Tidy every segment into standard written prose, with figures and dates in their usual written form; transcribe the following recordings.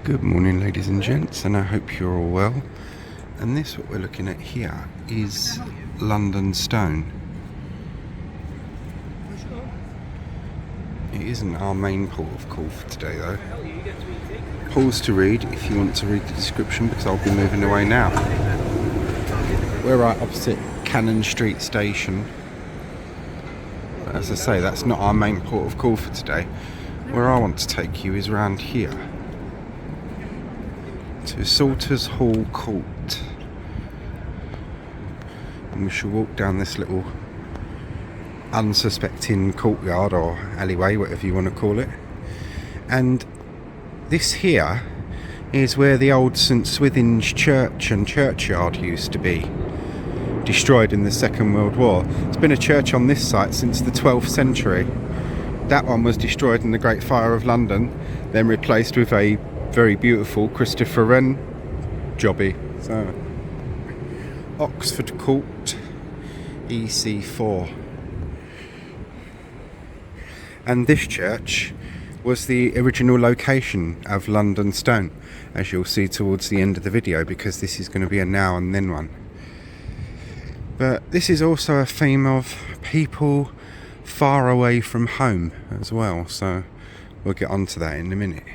Good morning, ladies and gents, and I hope you're all well. And this, what we're looking at here, is London Stone. It isn't our main port of call for today though. Pause to read if you want to read the description, because I'll be moving away now. We're right opposite Cannon Street Station. But as I say, that's not our main port of call for today. Where I want to take you is round here to Salters Hall Court, and we shall walk down this little unsuspecting courtyard or alleyway, whatever you want to call it. And this here is where the old St Swithin's church and churchyard used to be, destroyed in the Second World War. It's been a church on this site since the 12th century. That one was destroyed in the Great Fire of London, then replaced with a very beautiful Christopher Wren jobby. So, Oxford Court, EC4. And this church was the original location of London Stone, as you'll see towards the end of the video, because this is going to be a now and then one. But this is also a theme of people far away from home as well, so we'll get onto that in a minute.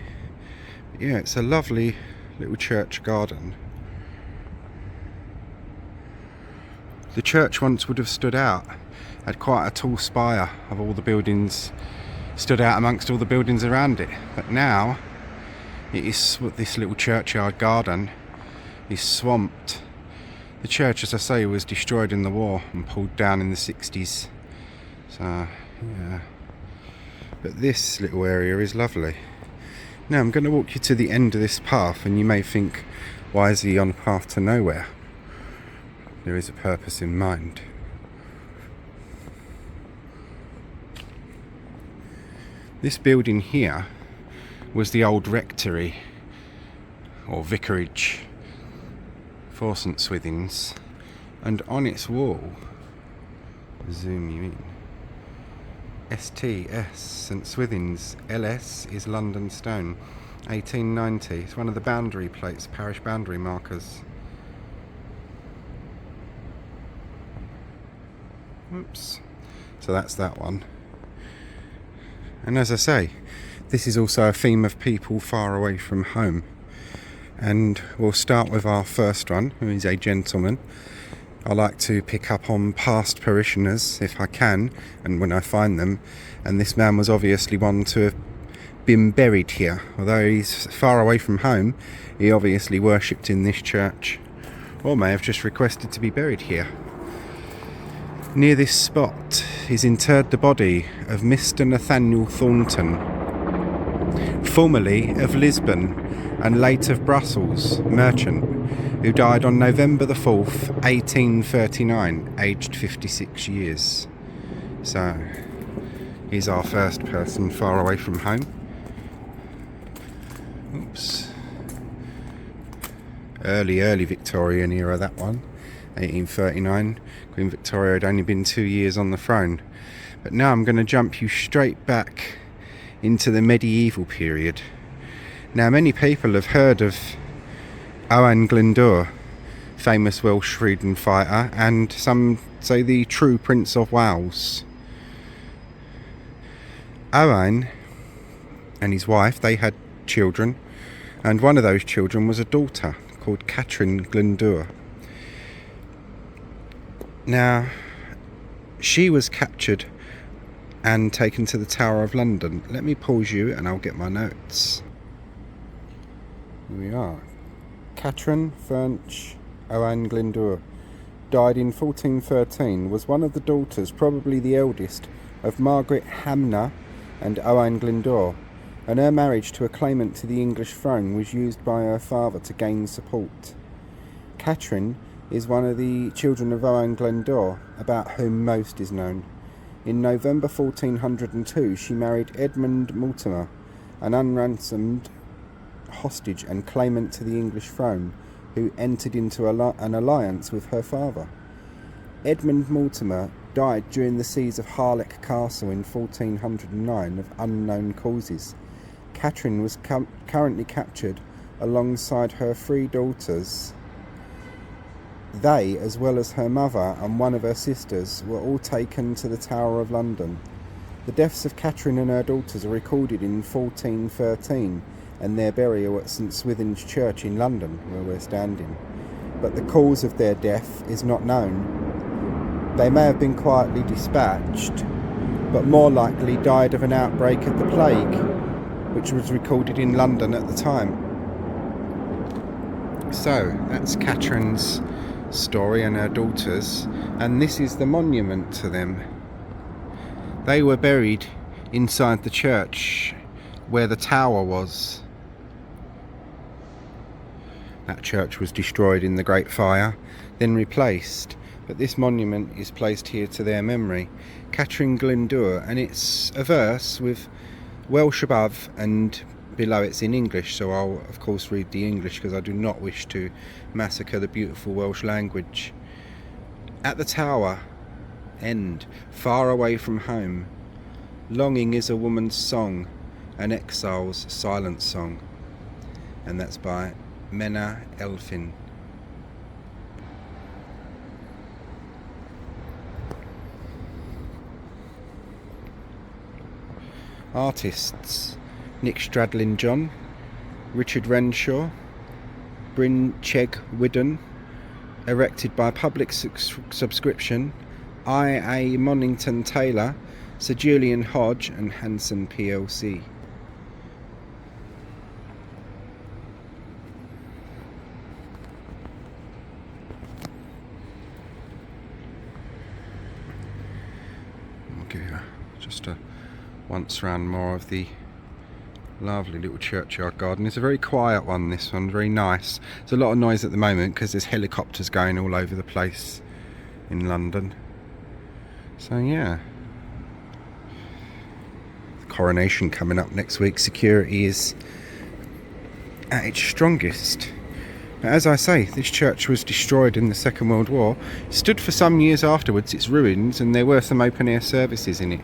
Yeah, it's a lovely little church garden. The church once would have stood out, had quite a tall spire of all the buildings, stood out amongst all the buildings around it. But now, it is this little churchyard garden is swamped. The church, as I say, was destroyed in the war and pulled down in the 60s. So, yeah. But this little area is lovely. Now I'm going to walk you to the end of this path, and you may think, why is he on a path to nowhere? There is a purpose in mind. This building here was the old rectory or vicarage for St Swithin's, and on its wall, zoom you in, STS, St Swithin's, LS is London Stone, 1890. It's one of the boundary plates, parish boundary markers. Oops. So that's that one. And as I say, this is also a theme of people far away from home. And we'll start with our first one, who is a gentleman. I like to pick up on past parishioners if I can, and when I find them, and this man was obviously one to have been buried here. Although he's far away from home, he obviously worshipped in this church, or may have just requested to be buried here. Near this spot is interred the body of Mr. Nathaniel Thornton, formerly of Lisbon and late of Brussels, merchant, who died on November the 4th, 1839, aged 56 years. So, he's our first person far away from home. Oops. Early Victorian era, that one. 1839. Queen Victoria had only been 2 years on the throne. But now I'm going to jump you straight back into the medieval period. Now, many people have heard of Owain Glyndŵr, famous Welsh freedom fighter, and some say the true Prince of Wales. Owain and his wife, they had children, and one of those children was a daughter called Catherine Glyndŵr. Now, she was captured and taken to the Tower of London. Let me pause you and I'll get my notes. Here we are. Catherine French Owain Glyndŵr died in 1413, was one of the daughters, probably the eldest, of Margaret Hamner and Owain Glyndŵr, and her marriage to a claimant to the English throne was used by her father to gain support. Catherine is one of the children of Owain Glyndŵr, about whom most is known. In November 1402 she married Edmund Mortimer, an unransomed hostage and claimant to the English throne, who entered into an alliance with her father. Edmund Mortimer died during the siege of Harlech Castle in 1409 of unknown causes. Catherine was currently captured alongside her 3 daughters. They, as well as her mother and one of her sisters, were all taken to the Tower of London. The deaths of Catherine and her daughters are recorded in 1413 and their burial at St Swithin's Church in London, where we're standing. But the cause of their death is not known. They may have been quietly dispatched, but more likely died of an outbreak of the plague, which was recorded in London at the time. So, that's Catherine's story and her daughters, and this is the monument to them. They were buried inside the church where the tower was. That church was destroyed in the Great Fire, then replaced, but this monument is placed here to their memory. Catherine Glyndŵr, and it's a verse with Welsh above and below it's in English, so I'll of course read the English because I do not wish to massacre the beautiful Welsh language. At the tower end, far away from home, longing is a woman's song, an exile's silent song. And that's by Menna Elfyn. Artists: Nick Stradlin-John, Richard Renshaw, Bryn Cheg Widden. Erected by public subscription, I.A. Monington Taylor, Sir Julian Hodge and Hanson plc. Okay, just a once round more of the lovely little churchyard garden. It's a very quiet one, this one, very nice. There's a lot of noise at the moment because there's helicopters going all over the place in London. So yeah, the coronation coming up next week. Security is at its strongest. But as I say, this church was destroyed in the Second World War. It stood for some years afterwards, its ruins, and there were some open air services in it.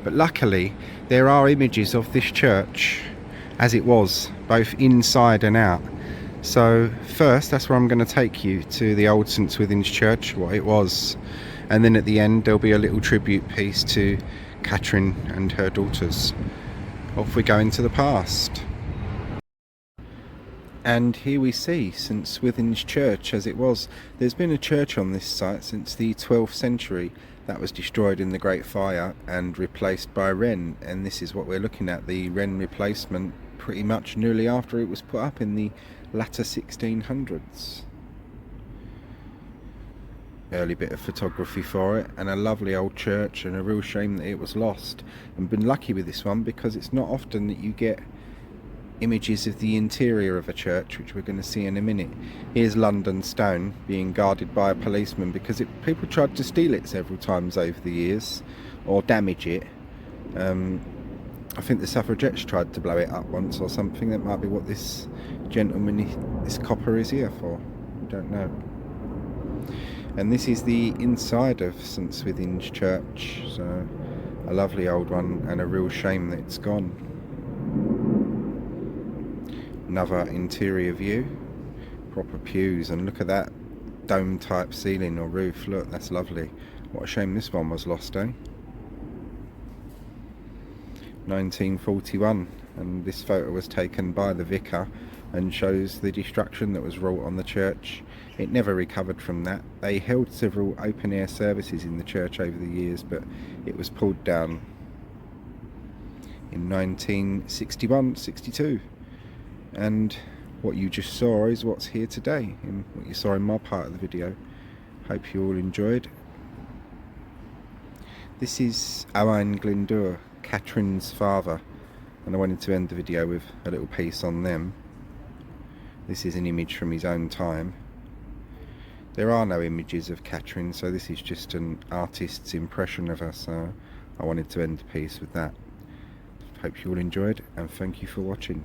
But luckily there are images of this church as it was, both inside and out. So first, that's where I'm going to take you, to the old St Swithin's Church, what it was, and then at the end there'll be a little tribute piece to Catherine and her daughters. Off we go into the past. And here we see St Swithin's Church as it was. There's been a church on this site since the 12th century. That was destroyed in the Great Fire and replaced by Wren, and this is what we're looking at, the Wren replacement, pretty much nearly after it was put up in the latter 1600s. Early bit of photography for it, and a lovely old church, and a real shame that it was lost. And been lucky with this one because it's not often that you get images of the interior of a church, which we're going to see in a minute. Here's London Stone being guarded by a policeman because people tried to steal it several times over the years, or damage it. I think the suffragettes tried to blow it up once or something. That might be what this gentleman, this copper, is here for. I don't know. And this is the inside of St Swithin's Church, so a lovely old one, and a real shame that it's gone. Another interior view, proper pews, and look at that dome type ceiling or roof. Look, that's lovely. What a shame this one was lost, eh? 1941, and this photo was taken by the vicar and shows the destruction that was wrought on the church. It never recovered from that. They held several open air services in the church over the years, but it was pulled down in 1961-62. And what you just saw is what's here today, in what you saw in my part of the video. Hope you all enjoyed. This is Owain Glyndŵr, Catherine's father, and I wanted to end the video with a little piece on them. This is an image from his own time. There are no images of Catherine, so this is just an artist's impression of her, so I wanted to end the piece with that. Hope you all enjoyed, and thank you for watching.